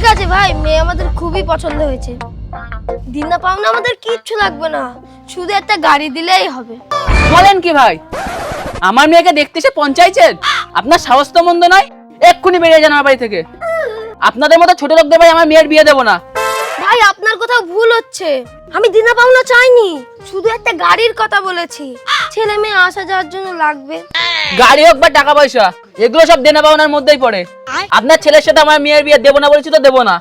ঠিক আছে ভাই, মেয়ে আমাদের খুবই পছন্দ হয়েছে। দিনা পাওনা আমাদের কিচ্ছু লাগবে না, শুধু একটা গাড়ি দিলেই হবে। বলেন কি ভাই, আমার মেয়েকে দেখতে এসে পঞ্চায়েতের আপনার সাহস তো মন্দ নয়। এক্ষুনি বেরিয়ে যান আমার বাড়ি থেকে। আপনাদের মতো ছোট লোকদের ভাই আমার মেয়ের বিয়ে দেবো না। ভাই আপনার কোথাও ভুল হচ্ছে, আমি দিনা পাওনা চাইনি, শুধু একটা গাড়ির কথা বলেছি। ছেলে মেয়ে আসা যাওয়ার জন্য লাগবে। গাড়ি হোক বা টাকা পয়সা, এগুলো সব দেনা পাওনার মধ্যেই পড়ে। আপনার ছেলের সাথে আমার মেয়ের বিয়ে দেবো না বলেছি তো দেবো না।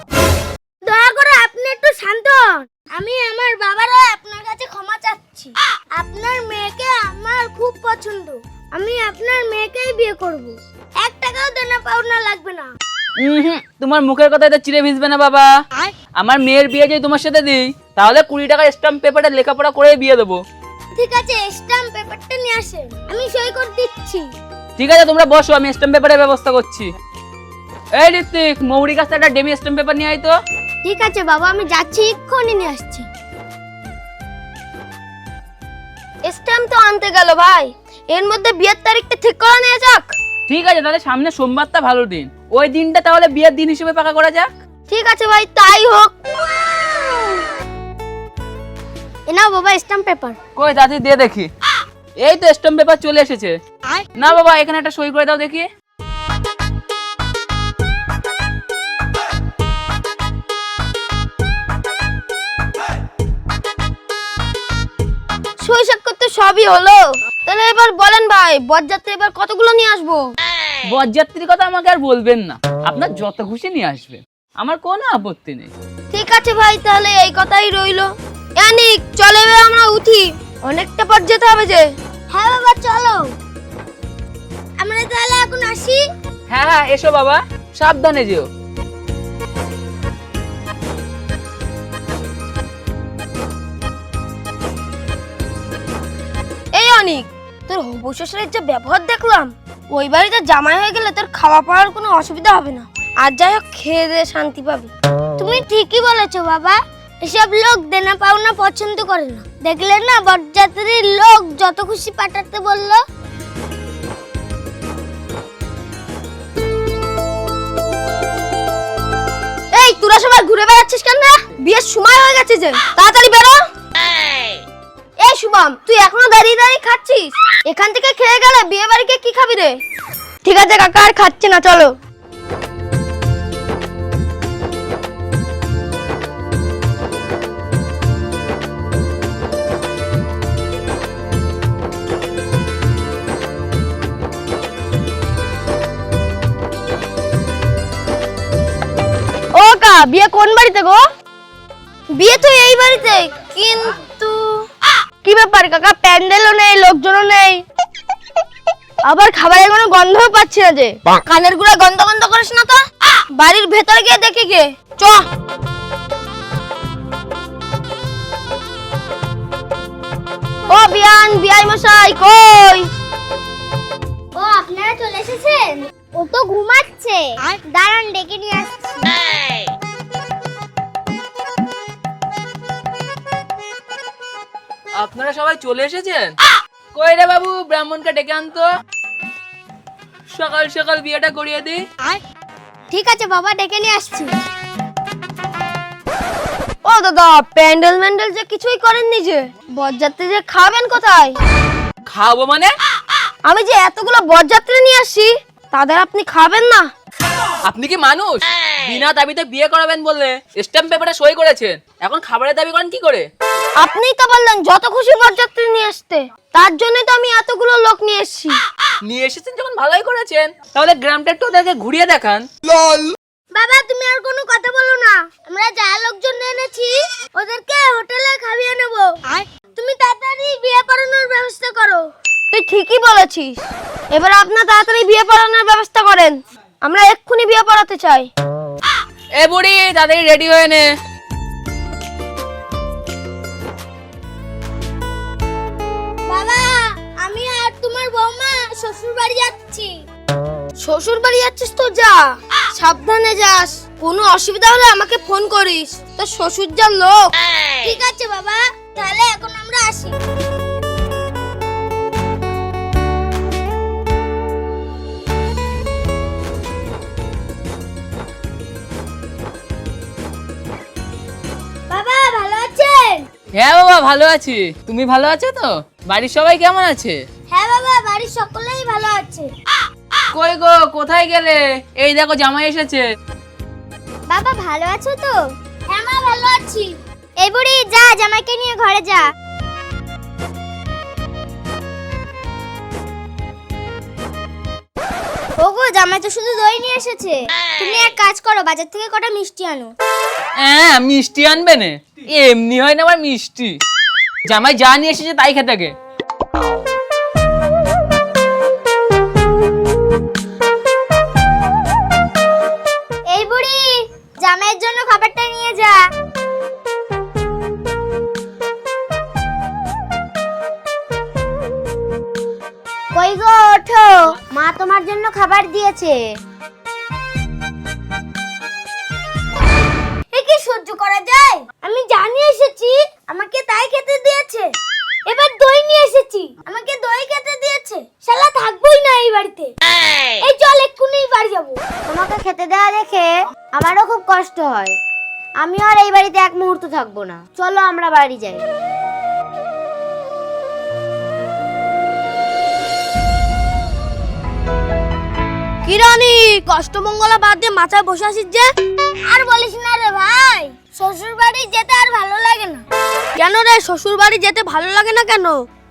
দয়া করে আপনি একটু শান্ত হন। আমি আমার বাবারও আপনার কাছে ক্ষমা চাচ্ছি। আপনার মেয়েকে আমার খুব পছন্দ, আমি আপনার মেয়েকেই বিয়ে করব। 1 টাকাও দেনা পাওনা লাগবে না। তোমার মুখের কথায় তো চিড়ে ভিজবে না বাবা। আমার মেয়ের বিয়ে যদি তোমার সাথে দিই, তাহলে 20 টাকা স্ট্যাম্প পেপারে লেখাপড়া করে বিয়ে দেবো। ঠিক আছে, স্ট্যাম্প পেপারটা নিয়ে আসেন, আমি সই করে দিচ্ছি। ঠিক আছে, তোমরা বসো, আমি স্ট্যাম্প পেপারের ব্যবস্থা করছি। এই ঋত্বিক, মৌরি কাছে একটা ডেমি স্ট্যাম্প পেপার নিয়ে আয় তো। ঠিক আছে বাবা, আমি যাচ্ছি, এক্ষুনি নিয়ে আসছি। স্ট্যাম্প তো আনতে গেল ভাই, এর মধ্যে বিয়ের তারিখটা ঠিক করা নিয়ে যাক। ঠিক আছে, তাহলে সামনে সোমবারটা ভালো দিন, ওই দিনটা তাহলে বিয়ের দিন হিসেবে পাকা করা যাক। ঠিক আছে ভাই, তাই হোক। এ নাও বাবা স্ট্যাম্প পেপার। কই দাদি দিয়ে দেখি। এই তো স্ট্যাম্প পেপার চলে এসেছে। না বাবা, এখানে একটা সই করে দাও দেখি। সই সাক্ষর তো সবই হলো, তাহলে এবার বলেন ভাই, বরযাত্রী এবার কতগুলো নিয়ে আসবো? বরযাত্রীর কথা আমাকে আর বলবেন না, আপনার যত খুশি নিয়ে আসবেন, আমার কোনো আপত্তি নেই। ঠিক আছে ভাই, তাহলে এই কথাই রইলো। ইয়ানিক, চলে এবার আমরা উঠি, অনেকটা পথ যেতে হবে যে। হ্যাঁ বাবা চলো, আমরা তাহলে এখন আসি। হ্যাঁ হ্যাঁ, এসো বাবা, সাবধানে যেও। এই অনিক, তোর হবু শ্বশুরের যে ব্যবহার দেখলাম, ওই বাড়িতে জামাই হয়ে গেলে তোর খাওয়া পড়ার কোনো অসুবিধা হবে না, আর যাই হোক খেয়ে দিয়ে শান্তি পাবি। তুমি ঠিকই বলেছো বাবা, এসব লোক দেনা পাওনা পছন্দ করে না। দেখলে না, বরযাত্রীর লোক যত খুশি পাঠাতে বললো। এই তোরা সবাই ঘুরে বেড়াচ্ছিস কেন রে? বিয়ের সময় হয়ে গেছে যে, তাড়াতাড়ি বেরো। এই শুভম, তুই এখনো দাঁড়িয়ে দাঁড়িয়ে খাচ্ছিস? এখান থেকে খেয়ে গেলে বিয়ে বাড়িতে কি খাবি রে? ঠিক আছে কাকা, আর খাচ্ছি না, চলো। ও কা, বিয়ে কোন বাড়িতে গো? বিয়ে তো এই বাড়িতে, কিন্তু কি ব্যাপার কাকা, প্যান্ডেলও নেই, লোকজনও নেই, আবার খাবারের কোনো গন্ধও পাচ্ছি না যে। কানের গুড়া গন্ধ গন্ধ করিস না তো, বাড়ির ভেতরে গিয়ে দেখে গে। চ। ও বিয়ান, বিয়াই মশাই কই? ও আপনারা চলে এসেছেন? ও তো ঘুমাচ্ছে, দাঁড়ান ডেকে নিয়ে আসছি। আপনারা সবাই চলে এসেছেন? কই রে বাবু, ব্রাহ্মণকে ডেকে আনতো, সকাল সকাল বিয়েটা করিয়ে দিই। ঠিক আছে বাবা, ডেকে নিয়ে আসছি। ও দাদা, প্যান্ডেল ম্যান্ডেল যে কিছুই করেননি যে, বরযাত্রী যে খাবেন কোথায়? খাবো মানে? আমি যে এতগুলো বরযাত্রী নিয়ে আসছি, তাদের আপনি খাবেন না? আপনি কি মানুষ? বিনা দাবিতে বিয়ে করাবেন বললে স্ট্যাম্প পেপারে সই করেছেন, এখন খাবারের দাবি করেন কি করে? আপনিই তো বললেন যত খুশি বরযাত্রী নিয়ে আসতে, তার জন্যই তো আমি এতগুলো লোক নিয়ে এসেছি। নিয়ে এসেছেন যখন ভালোই করেছেন, তাহলে গ্রামটা একটু ওদেরকে ঘুরিয়ে দেখান। বাবা তুমি আর কোনো কথা বলো না, আমরা যা লোকজন এনেছি ওদেরকে হোটেলে খাইয়ে নেব। তুমি তাড়াতাড়ি বিয়ে পড়ানোর ব্যবস্থা করো। তুই ঠিকই বলেছিস, এবার আপনার তাড়াতাড়ি বিয়ে পড়ানোর ব্যবস্থা করেন, আমরা এক্ষুনি বিয়ে পড়াতে চাই। এ বুড়ি, তাড়াতাড়ি রেডি হয়ে নে। বাবা, আমি আর তোমার বৌমা শ্বশুর বাড়ি যাচ্ছি। শ্বশুর বাড়ি যাচ্ছিস তো যা, সাবধানে যাস, কোনো অসুবিধা হলে আমাকে ফোন করিস, তোর শ্বশুর যা লোক। ঠিক আছে বাবা, তাহলে এখন আমরা আসি। হ্যাঁ বাবা ভালো আছি, তুমি ভালো আছো তো? বাড়ির সবাই কেমন আছে? হ্যাঁ বাবা, বাড়ির সকলেই ভালো আছে। কই গো, কোথায় গেলে? এই দেখো জামাই এসেছে। বাবা ভালো আছো তো? হ্যাঁ মা, ভালো আছি। এই বুড়ি, যা জামাইকে নিয়ে ঘরে যা। ওগো, জামাই তো শুধু দই নিয়ে এসেছে। তুমি এক কাজ করো, বাজার থেকে কটা মিষ্টি আনো। হ্যাঁ মিষ্টি আনবে না? এমনি হয় না আবার মিষ্টি। জামাই যা নিয়ে এসেছে তাই খেতে গে। এই বুড়ি, জামাইয়ের জন্য খাবারটা নিয়ে যা। কই গো, ওঠো, মা তোমার জন্য খাবার দিয়েছে। এ কি সহ্য করা যায়? আমি জানিয়ে এসেছি, আমাকে তাই খেতে দিয়েছে। এবার দই নিয়ে এসেছি, আমাকে দই খেতে দিয়েছে। শালা থাকবোই না এই বাড়িতে। এই চল, এক্ষুনি বাড়ি যাবো। তোমাকে খেতে দেওয়া দেখে আমারও খুব কষ্ট হয়। আমি আর এই বাড়িতে এক মুহূর্ত থাকবো না। চলো আমরা বাড়ি যাই। কি রানী, কষ্টমঙ্গলা বাদ দিয়ে মাথায় বসে আছিস যে? আর বলিস না রে ভাই, শ্বশুর বাড়ি যেতে আর ভালো লাগে না। কেন রে, শ্বশুর বাড়ি যেতে ভালো লাগে না কেন?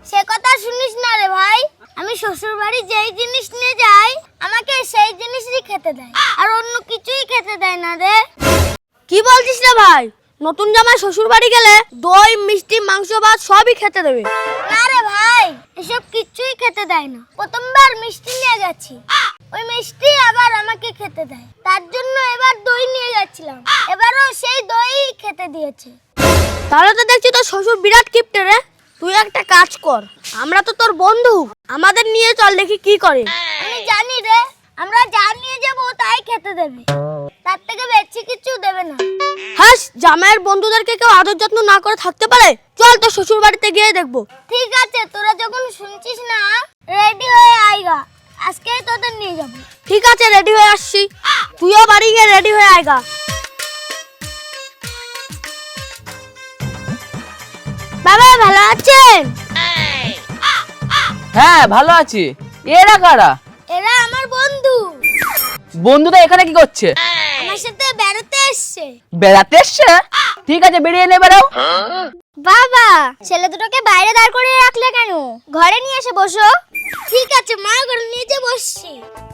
সে কথা শুনিস না রে ভাই, আমি শ্বশুর বাড়ি যেই জিনিস নিয়ে যাই আমাকে সেই জিনিসই খেতে দেয়, আর অন্য কিছুই খেতে দেয় না রে। কি বলছিস রে ভাই? নতুন জামাই শ্বশুর বাড়ি গেলে দই, মিষ্টি, মাংস, ভাত সবই খেতে দেবে। না রে ভাই, এসব কিছুই খেতে দেয় না। প্রথমবার মিষ্টি নিয়ে গেছি, ওই মিষ্টি আবার আমাকে খেতে দেয়। তার জন্য এবার দই নিয়ে গেছিলাম, এবারও সেই দই খেতে দিয়েছে। তাহলে তো দেখছি তোর শ্বশুর বিরাট কিপটে রে। তুই একটা কাজ কর, আমরা তো তোর বন্ধু, আমাদের নিয়ে চল, দেখি কি করে। আমি জানি রে, আমরা যা নিয়ে যাবো তাই খেতে দেবে, তার থেকে বেশি কিছু দেবে না। হ্যাঁ, জামাইয়ের বন্ধুদেরকে কেউ আদর যত্ন না করে থাকতে পারে? চল তোর শ্বশুর বাড়িতে গিয়ে দেখবো। ঠিক আছে, তোরা যখন শুনছিস না, রেডি হয়ে আইগা, আজকেই তোদের নিয়ে যাবো। ঠিক আছে, রেডি হয়ে আসছি। তুইও বাড়ি গিয়ে রেডি হয়ে আয়গা। বাবা ভালো আছেন? হ্যাঁ ভালো আছি। এরা কারা? এরা আমার বন্ধু, বন্ধুটা এখানে কি করছে? আমার সাথে বেড়াতে এসছে। বেড়াতে এসছে? ঠিক আছে, বেরিয়ে নে, বেরাও। বাবা, ছেলে দুটোকে বাইরে দাঁড় করে রাখলে কেন? ঘরে নিয়ে এসে বসো। ঠিক আছে মা, ঘরে নিয়ে যে বসছি।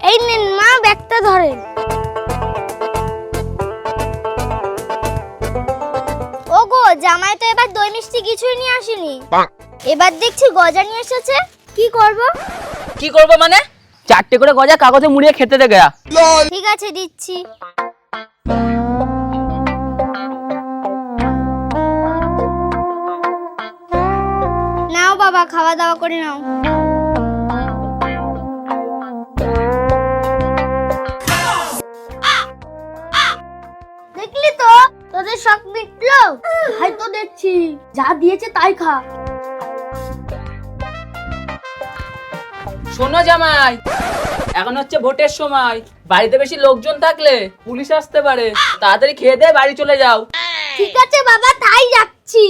এই নিন মা, ব্যাগটা ধরেন। ওগো, জামাই তো এবার দই মিষ্টি কিছুই নিয়ে আসেনি। এবার দেখছি গজা নিয়ে এসেছে। কি করব? কি করবো মানে? 4টে করে গজা কাগজে মুড়িয়ে খেতে দে গয়া। ঠিক আছে, দিচ্ছি। নাও বাবা, খাওয়া দাওয়া করে নাও। দেখলি তো, তোদের শখ মিটলো। খাই তো দেখছি, যা দিয়েছে তাই খা। শোনো জামাই, এখন হচ্ছে ভোটের সময়, বাড়িতে বেশি লোকজন থাকলে পুলিশ আসতে পারে। তাড়াতাড়ি খেয়ে দে, বাড়ি চলে যাও। ঠিক আছে বাবা, তাই যাচ্ছি।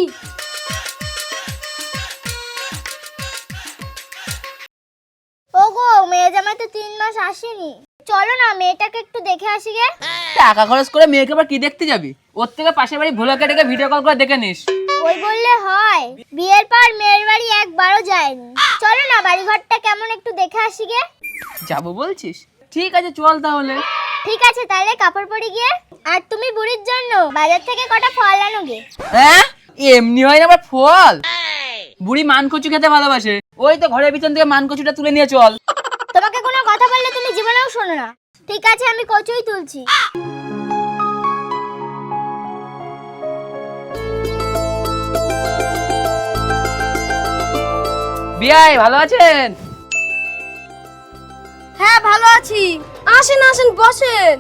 ওগো, মেয়ে জামাই তো 3 মাস আসেনি। চলো না, মেয়েটাকে একটু দেখে আসি গে। টাকা খরচ করে মেয়েকে আবার কি দেখতে যাবি? ওর থেকে পাশের বাড়ি ভোলাকে ডেকে ভিডিও কল করে দেখে নিস। ওই বললে হয়? বিয়ের পর মেয়ের বাড়ি একবারও যায়নি। চলো না, বাড়ি ঘরটা কেমন একটু দেখে আসি গে। যাবো বলছিস? ঠিক আছে, চল তাহলে। ঠিক আছে, তাহলে কাপড় পরে গিয়ে। আর তুমি বুড়ির জন্য বাজার থেকে কটা ফল আনো গে। হ্যাঁ, এমনি হয় না আবার ফল? বুড়ি মানকচু খেতে ভালোবাসে, ওই তো ঘরের পিছন থেকে মানকচুটা তুলে নিয়ে চল। তোমাকে কোনো কথা বললে তুমি জীবনেও শোনো না। ঠিক আছে, আমি কচুই তুলছি। বিয়াই ভালো আছেন? হ্যাঁ ভালো আছি। আসেন আসেন, বসেন।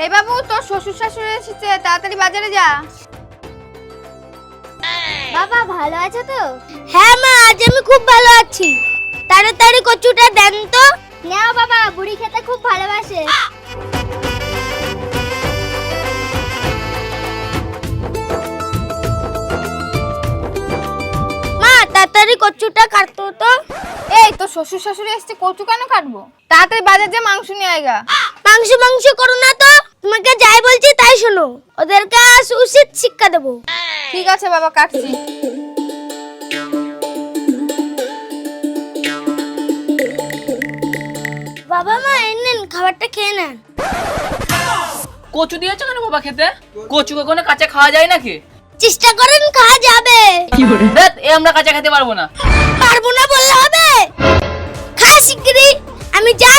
এই বাবু, তোর শ্বশুর শাশুড়ি এসেছে, তাড়াতাড়ি বাজারে যা। বাবা ভালো আছো তো? হ্যাঁ মা, আজ আমি খুব ভালো আছি। তাড়াতাড়ি কচুটা দেন তো। নাও বাবা, বুড়ি খেতে খুব ভালোবাসে। কচুটা কাটতো তো। এই তো শ্বশুর শাশুড়ি এসছে, কচু কেন কাটবো? তাড়াতাড়ি বাজার যে মাংস নিয়ে আয়গা। মাংস করো না তো, তোমাকে যাই বলছি তাই শোনো, ওদেরকে আজ উচিত শিক্ষা দেবো। ঠিক আছে বাবা, কাটছি। বাবা মা এই নেন, খাবারটা খেয়ে নেন। কচু দিয়েছো কেন বাবা খেতে? কচু কখনো কাঁচা খাওয়া যায় নাকি? চেষ্টা করেন, খাওয়া যাবে। ধ্যাৎ, এ আমরা কাঁচা খেতে পারবো না। পারবো না বললে হবে? খা শিগগিরই, আমি যা